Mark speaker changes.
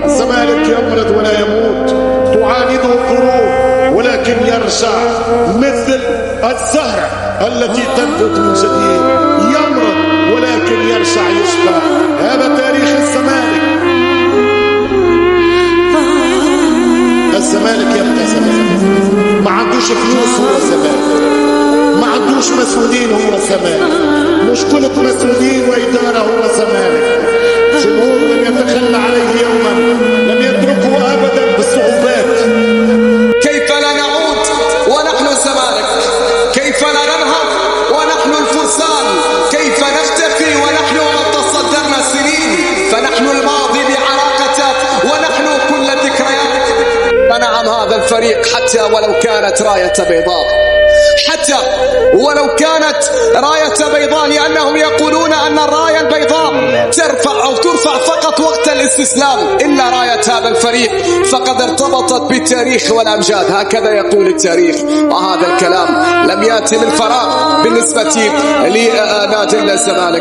Speaker 1: الزمالك يمرض ولا يموت، تعانده الظروف ولكن يرجع مثل الزهرة التي تنبت من جديد، يمرض ولكن يرجع يشبع. هذا تاريخ الزمالك. الزمالك يبقى زمالك، ما عندوش فلوس هو زمالك، ما عندوش مسؤولين هو زمالك، مشكلة مسؤولين وإدارة هو زمالك. جمهور لم يتخلى عليه يوما، لم يتركه أبدا بالصعوبات.
Speaker 2: كيف لا نعود ونحن الزمالك؟ كيف لا ننهض ونحن الفرسان؟ كيف نختفي ونحن قد تصدرنا سنين؟ فنحن الماضي بعراقته ونحن كل الذكريات. فنعم هذا الفريق حتى ولو كانت راية بيضاء، حتى ولو كانت راية بيضاء، لأنهم يقولون أن الراية البيضاء ترفع أو ترفع فقط وقت الاستسلام، إلا راية هذا الفريق فقد ارتبطت بالتاريخ والأمجاد. هكذا يقول التاريخ، وهذا الكلام لم يأتي من فراغ بالنسبة لنادي الزمالك.